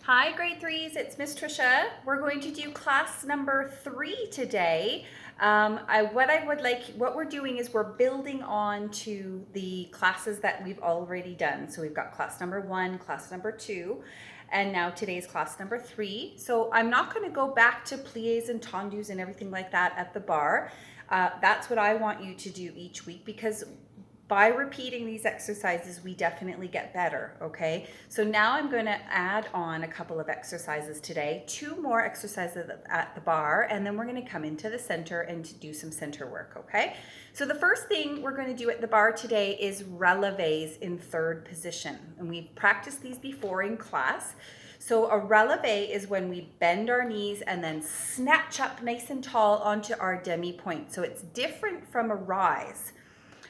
Hi grade threes, it's Miss Trisha. We're going to do class number 3 today. What we're doing is we're building on to the classes that we've already done. So we've got class number 1, class number 2, and now today's class number 3. So I'm not going to go back to pliés and tendus and everything like that at the bar. That's what I want you to do each week, because by repeating these exercises, we definitely get better, okay? So now I'm going to add on a couple of exercises today, 2 more exercises at the bar, and then we're going to come into the center and do some center work, okay? So the first thing we're going to do at the bar today is relevés in 3rd position, and we've practiced these before in class. So a relevé is when we bend our knees and then snatch up nice and tall onto our demi-point. So it's different from a rise.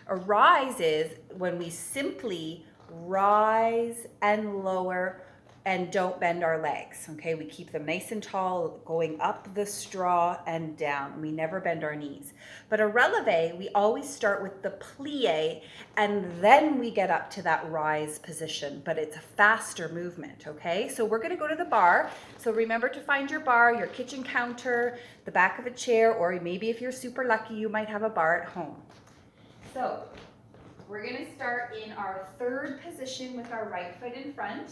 A rise is when we simply rise and lower and don't bend our legs, okay? We keep them nice and tall, going up the straw and down. We never bend our knees. But a relevé, we always start with the plie and then we get up to that rise position, but it's a faster movement, okay? So we're gonna go to the bar. So remember to find your bar, your kitchen counter, the back of a chair, or maybe if you're super lucky, you might have a bar at home. So we're going to start in our 3rd position with our right foot in front.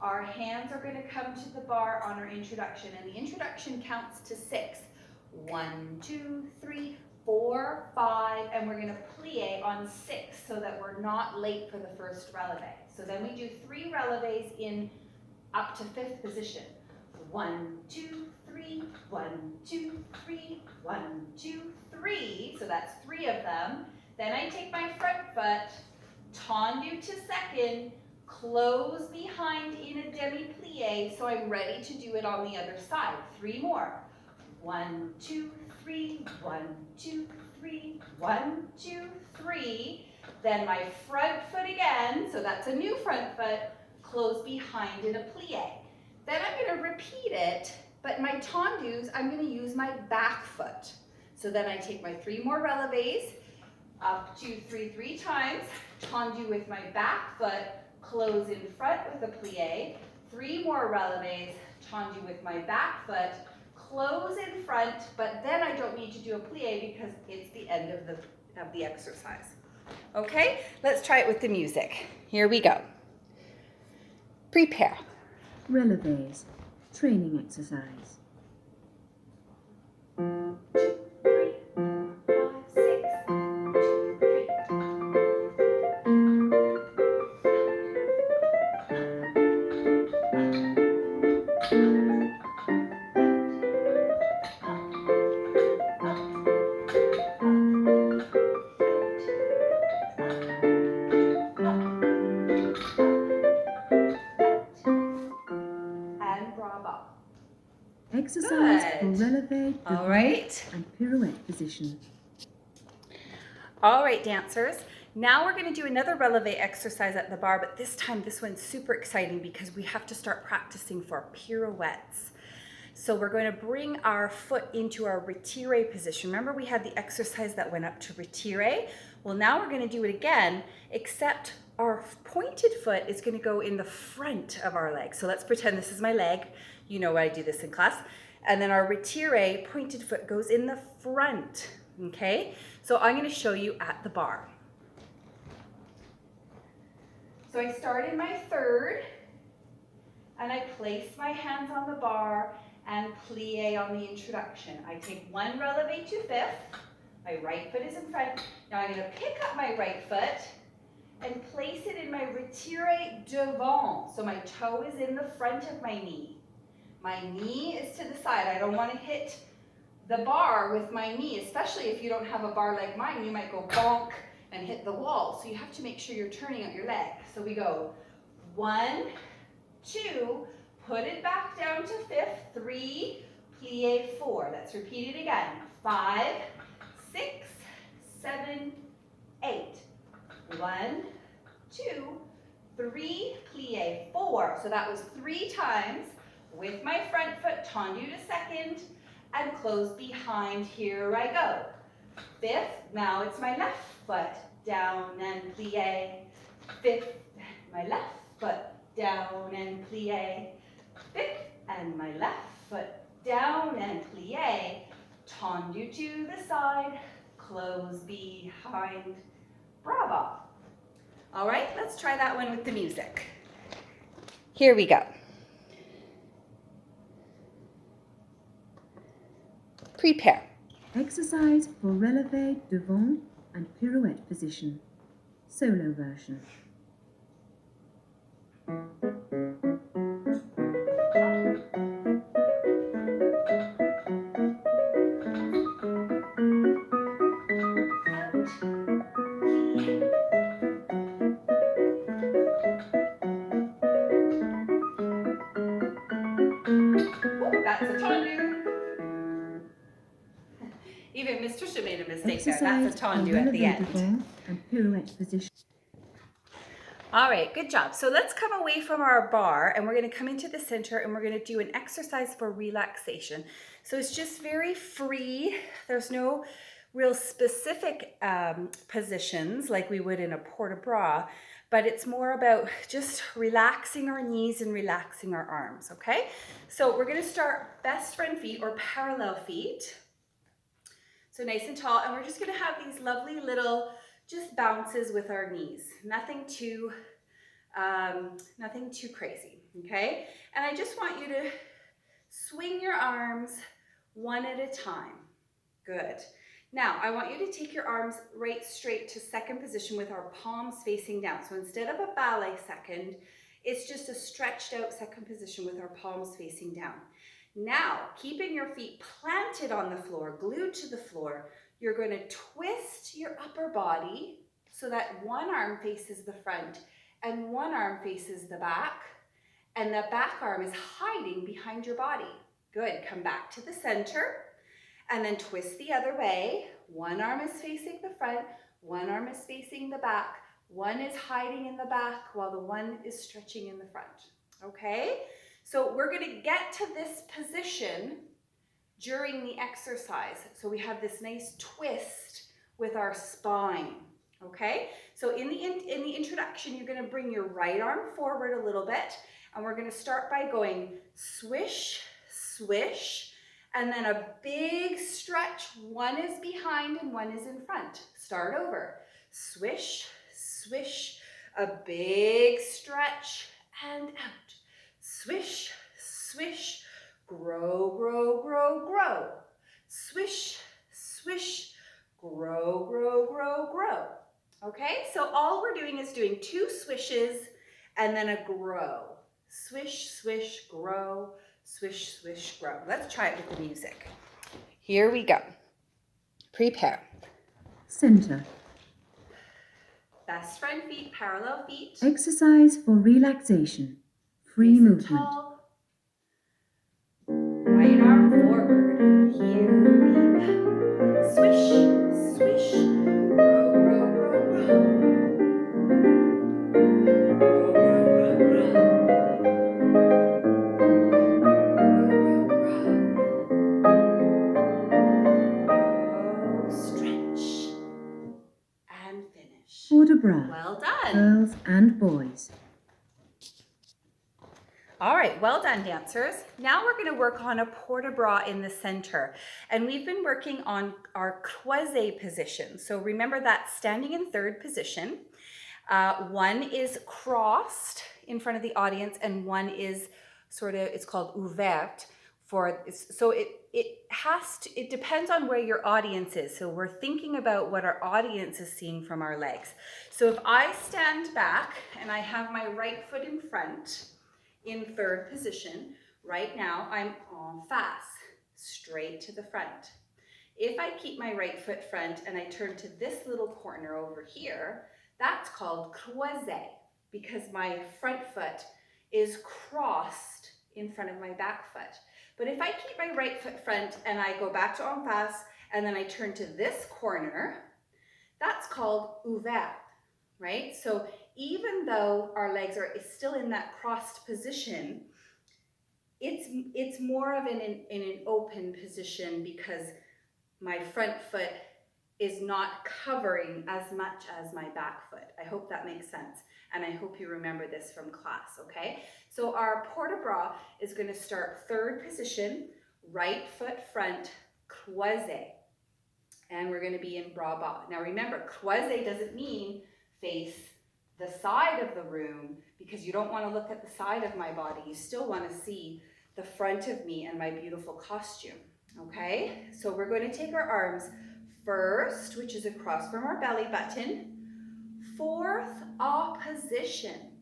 Our hands are going to come to the bar on our introduction, and the introduction counts to 6. 1, 2, 3, 4, 5, and we're going to plie on 6 so that we're not late for the first relevé. So then we do 3 relevés in up to 5th position. 1, 2, 3, 1, 2, 3, 1, 2, 3. So that's 3 of them. Then I take my front foot, tendu to 2nd, close behind in a demi-plie, so I'm ready to do it on the other side. 3 more. 1, 2, 3, 1, 2, 3, 1, 2, 3. Then my front foot again, so that's a new front foot, close behind in a plie. Then I'm going to repeat it, but my tendus, I'm going to use my back foot. So then I take my 3 more relevés, up to 3 times, tendu with my back foot, close in front with a plie, 3 more relevés, tendu with my back foot, close in front, but then I don't need to do a plie because it's the end of the exercise. Okay, let's try it with the music. Here we go. Prepare. Relevés, training exercise. 2, 3, 5, 6. Exercise for Good. relevé, All right. and pirouette position. All right, dancers. Now we're going to do another relevé exercise at the bar, but this time this one's super exciting because we have to start practicing for pirouettes. So we're going to bring our foot into our retiré position. Remember we had the exercise that went up to retiré? Well, now we're going to do it again, except our pointed foot is going to go in the front of our leg. So let's pretend this is my leg. You know I do this in class. And then our retiré pointed foot goes in the front, okay? So I'm going to show you at the bar. So I start in my 3rd, and I place my hands on the bar and plie on the introduction. I take 1 relevé to 5th. My right foot is in front. Now I'm going to pick up my right foot and place it in my retiré devant. So my toe is in the front of my knee. My knee is to the side. I don't want to hit the bar with my knee, especially if you don't have a bar like mine. You might go bonk and hit the wall. So you have to make sure you're turning out your leg. So we go 1, 2, put it back down to 5th, 3, plie 4. Let's repeat it again. 5, 6, 7, 8. 1, 2, 3, plie 4. So that was 3 times with my front foot, tendu to 2nd, and close behind. Here I go. 5th, now it's my left foot, down and plie. 5th, my left foot, down and plie. Good. And my left foot down and plie. Tendu to the side. Close behind. Brava. All right, let's try that one with the music. Here we go. Prepare. Exercise for relevé devant and pirouette position. Solo version. That's a tendu. Even Miss Trisha made a mistake there. Exercise That's a for tendu at the relevé end. devant and pirouette position. All right, good job. So let's come away from our bar and we're going to come into the center and we're going to do an exercise for relaxation. So it's just very free. There's no real specific positions like we would in a port-de-bras, but it's more about just relaxing our knees and relaxing our arms, okay? So we're going to start best friend feet or parallel feet. So nice and tall, and we're just going to have these lovely little just bounces with our knees. Nothing too crazy, okay? And I just want you to swing your arms one at a time. Good. Now, I want you to take your arms right straight to second position with our palms facing down. So instead of a ballet second, it's just a stretched out second position with our palms facing down. Now, keeping your feet planted on the floor, glued to the floor, you're going to twist your upper body so that one arm faces the front and one arm faces the back, and the back arm is hiding behind your body. Good. Come back to the center and then twist the other way. One arm is facing the front, one arm is facing the back, one is hiding in the back while the one is stretching in the front. Okay? So we're going to get to this position during the exercise. So we have this nice twist with our spine. Okay? So in the introduction, you're going to bring your right arm forward a little bit, and we're going to start by going swish, swish, and then a big stretch. One is behind and one is in front. Start over. Swish, swish, a big stretch and out. Swish, swish, grow, grow, grow, grow. Swish, swish, grow, grow, grow, grow. Okay, so all we're doing is doing two swishes and then a grow. Swish, swish, grow, swish, swish, grow. Let's try it with the music. Here we go. Prepare. Center. Best friend feet, parallel feet. Exercise for relaxation. Free Nice and movement. tall. Right arm forward. Here we go. Swish, swish, grow, grow, grow, grow. Port-de-bras. Well done. Girls and boys. All right, well done, dancers. Now we're going to work on a port-de-bras in the center. And we've been working on our croisé position. So remember that standing in third position. One is crossed in front of the audience and one is it's called ouverte. So it depends on where your audience is. So we're thinking about what our audience is seeing from our legs. So if I stand back and I have my right foot in front in third position, right now I'm en face, straight to the front. If I keep my right foot front and I turn to this little corner over here, that's called croisé because my front foot is crossed in front of my back foot. But if I keep my right foot front and I go back to en face and then I turn to this corner, that's called ouvert, right? So even though our legs are still in that crossed position, it's more of in an open position because my front foot is not covering as much as my back foot. I hope that makes sense. And I hope you remember this from class, okay? So our port de bras is going to start third position, right foot front, croisé. And we're going to be in bras bas. Now remember, croisé doesn't mean face the side of the room, because you don't want to look at the side of my body. You still want to see the front of me and my beautiful costume, okay? So we're going to take our arms first, which is across from our belly button, fourth opposition.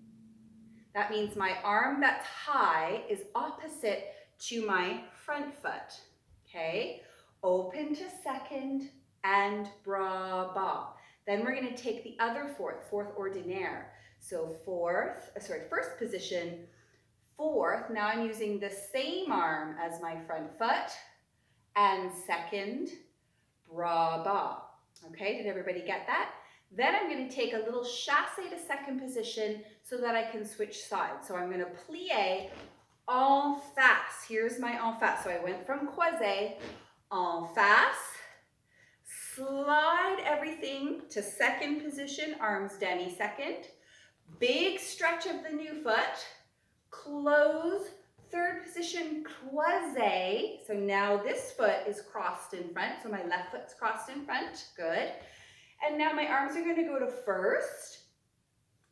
That means my arm that's high is opposite to my front foot, okay? Open to second and bras bas. Then we're going to take the other fourth ordinaire. So first position, fourth. Now I'm using the same arm as my front foot, and second, bras bas. Okay, did everybody get that? Then I'm going to take a little chassé to second position so that I can switch sides. So I'm going to plie en face. Here's my en face. So I went from croisé, en face, slide everything to second position, arms demi-second, big stretch of the new foot, close, third position, croisé. So now this foot is crossed in front. So my left foot's crossed in front. Good. And now my arms are going to go to first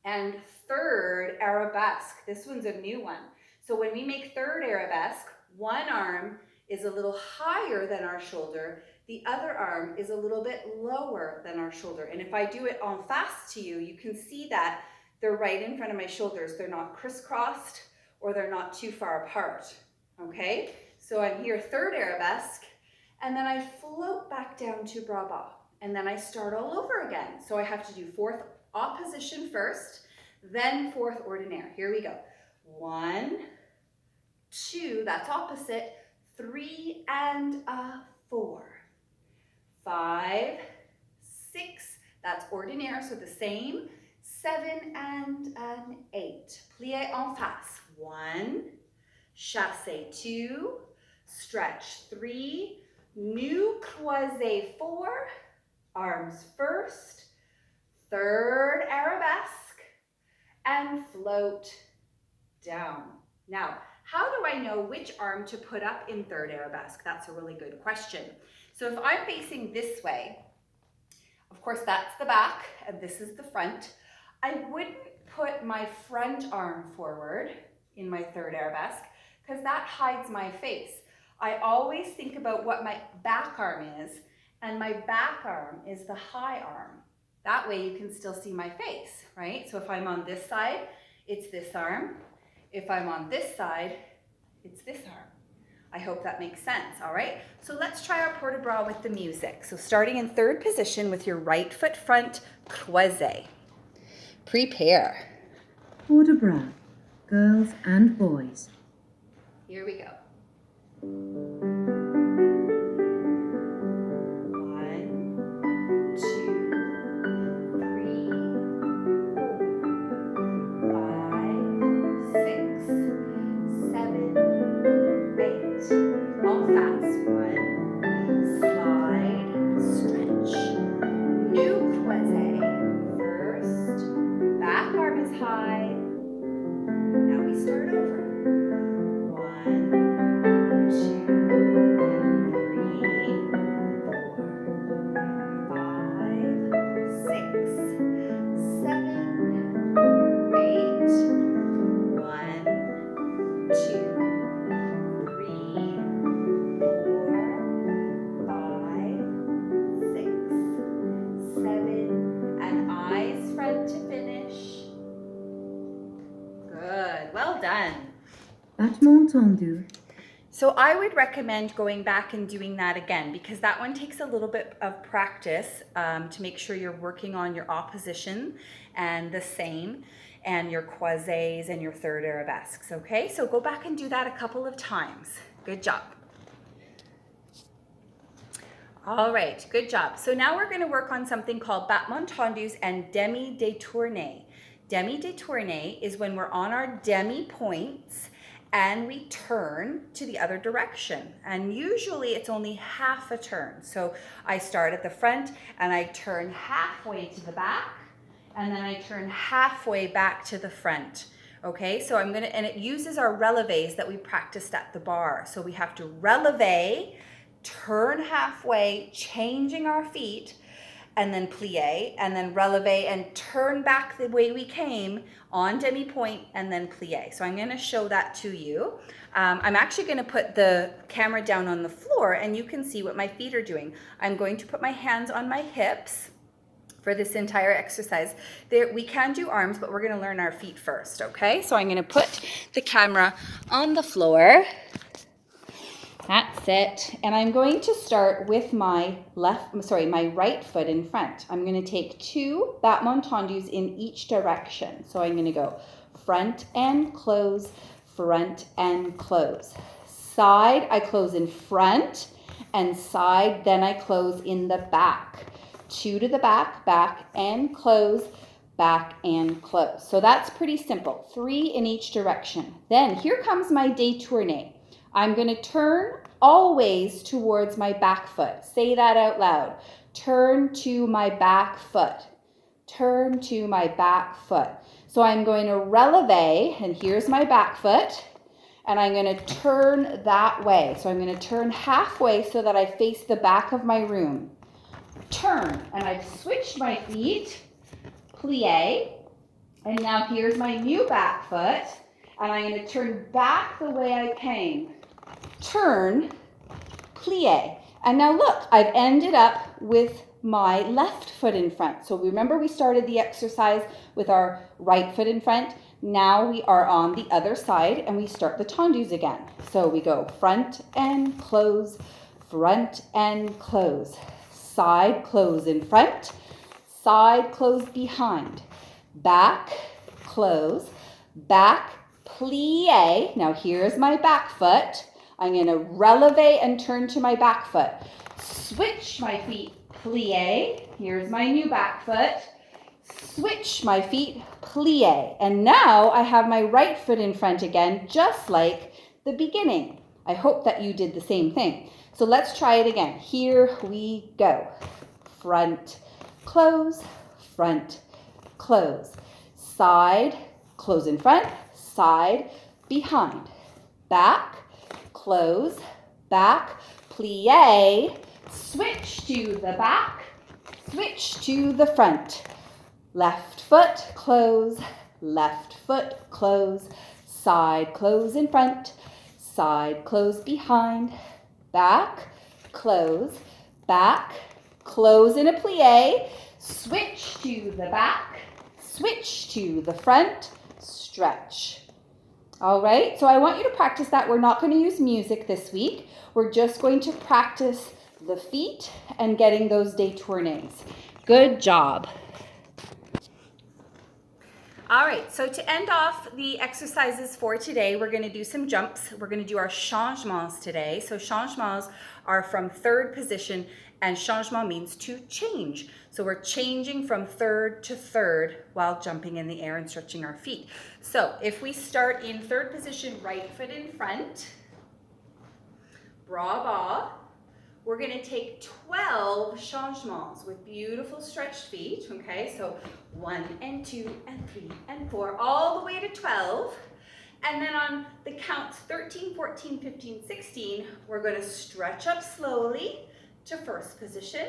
and third arabesque. This one's a new one. So when we make third arabesque, one arm is a little higher than our shoulder. The other arm is a little bit lower than our shoulder. And if I do it en face to you, you can see that they're right in front of my shoulders. They're not crisscrossed or they're not too far apart. Okay? So I'm here, third arabesque, and then I float back down to bras bas. And then I start all over again. So I have to do fourth opposition first, then fourth ordinaire. Here we go. 1, 2, that's opposite, 3 and a 4. 5, 6, that's ordinaire, so the same. 7 and an 8. Plie en face. 1, chassé 2, stretch 3, new croisé 4, arms first, third arabesque, and float down. Now, how do I know which arm to put up in third arabesque? That's a really good question. So if I'm facing this way, of course that's the back and this is the front, I wouldn't put my front arm forward in my third arabesque because that hides my face. I always think about what my back arm is, and my back arm is the high arm. That way you can still see my face, right? So if I'm on this side, it's this arm. If I'm on this side, it's this arm. I hope that makes sense, all right? So let's try our port de bras with the music. So starting in third position with your right foot front, croisé. Prepare. Port de bras, girls and boys. Here we go. 1, 2, 3, 4, 5, 6, 7, 8. All fast. 1, slide, stretch. New croisé. First, back arm is high. Now we start over. 1, 2, 3, 4, 5, 6, 7, 8. 1, 2, 3, 4, 5, 6, 7, and eyes front to finish. Good, well done. Battement tendu. So I would recommend going back and doing that again because that one takes a little bit of practice to make sure you're working on your opposition and the same and your croisés and your third arabesques, okay? So go back and do that a couple of times. Good job. All right, good job. So now we're gonna work on something called battement tendus and demi-détourné. Demi-détourné is when we're on our demi points and we turn to the other direction. And usually it's only half a turn. So I start at the front and I turn halfway to the back, and then I turn halfway back to the front. Okay, so I'm gonna, and it uses our releves that we practiced at the bar. So we have to releve, turn halfway, changing our feet, and then plie, and then releve and turn back the way we came on demi-pointe, and then plie. So I'm gonna show that to you. I'm actually gonna put the camera down on the floor and you can see what my feet are doing. I'm going to put my hands on my hips for this entire exercise. There, we can do arms, but we're gonna learn our feet first, okay? So I'm gonna put the camera on the floor. That's it. And I'm going to start with my my right foot in front. I'm going to take 2 battement tendus in each direction. So I'm going to go front and close, front and close. Side, I close in front, and side, then I close in the back. 2 to the back, back and close, back and close. So that's pretty simple. 3 in each direction. Then here comes my détourné. I'm going to turn always towards my back foot. Say that out loud. Turn to my back foot. Turn to my back foot. So I'm going to releve, and here's my back foot, and I'm going to turn that way. So I'm going to turn halfway so that I face the back of my room. Turn, and I've switched my feet, plie, and now here's my new back foot, and I'm going to turn back the way I came. Turn, plie. And now look, I've ended up with my left foot in front. So remember we started the exercise with our right foot in front. Now we are on the other side and we start the tendus again. So we go front and close, front and close. Side close in front, side close behind. Back, close, back, plie. Now here's my back foot. I'm going to releve and turn to my back foot. Switch my feet, plie. Here's my new back foot. Switch my feet, plie. And now I have my right foot in front again, just like the beginning. I hope that you did the same thing. So let's try it again. Here we go. Front, close, front, close. Side, close in front, side, behind. Back, close, back, plie, switch to the back, switch to the front. Left foot, close, side close in front, side close behind, back, close in a plie, switch to the back, switch to the front, stretch. All right, so I want you to practice that. We're not going to use music this week. We're just going to practice the feet and getting those détournés. Good job. All right, so to end off the exercises for today, we're going to do some jumps. We're going to do our changements today. So changements are from third position, and changement means to change. So we're changing from third to third while jumping in the air and stretching our feet. So if we start in third position, right foot in front, bras bas, we're going to take 12 changements with beautiful stretched feet, okay? So 1 and 2 and 3 and 4, all the way to 12. And then on the counts 13, 14, 15, 16, we're going to stretch up slowly to first position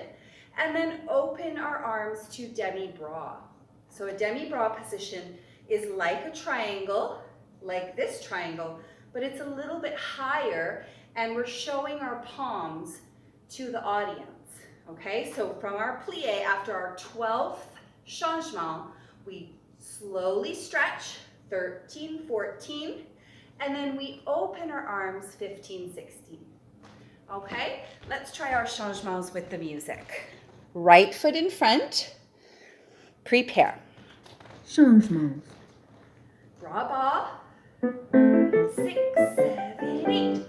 and then open our arms to demi-bras. So a demi-bras position is like a triangle, like this triangle, but it's a little bit higher and we're showing our palms to the audience, okay? So from our plie, after our 12th changement, we slowly stretch 13, 14, and then we open our arms 15, 16. Okay, let's try our changements with the music. Right foot in front, prepare. Changements. Bras bas, 6, 7, 8.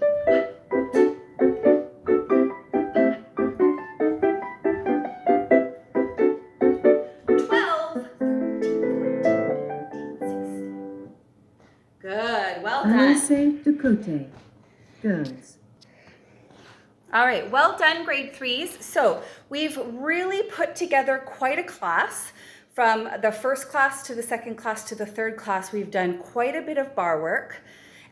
12, 13, 14, 15, 16. Good, well done. Passé de côté. Girls. All right, well done, grade threes. So we've really put together quite a class. From the first class to the second class to the third class, we've done quite a bit of bar work,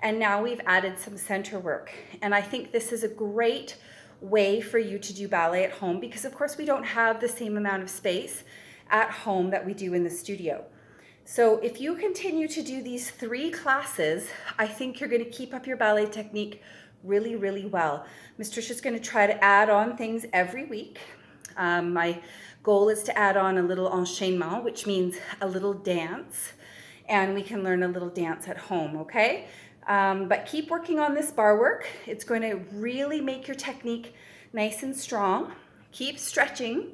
and now we've added some center work. And I think this is a great way for you to do ballet at home because, of course, we don't have the same amount of space at home that we do in the studio. So if you continue to do these 3 classes, I think you're going to keep up your ballet technique really, really well. Miss Trisha's going to try to add on things every week. My goal is to add on a little enchaînement, which means a little dance, and we can learn a little dance at home, okay? But keep working on this bar work. It's going to really make your technique nice and strong. Keep stretching,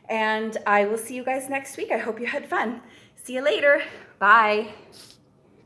and I will see you guys next week. I hope you had fun. See you later. Bye.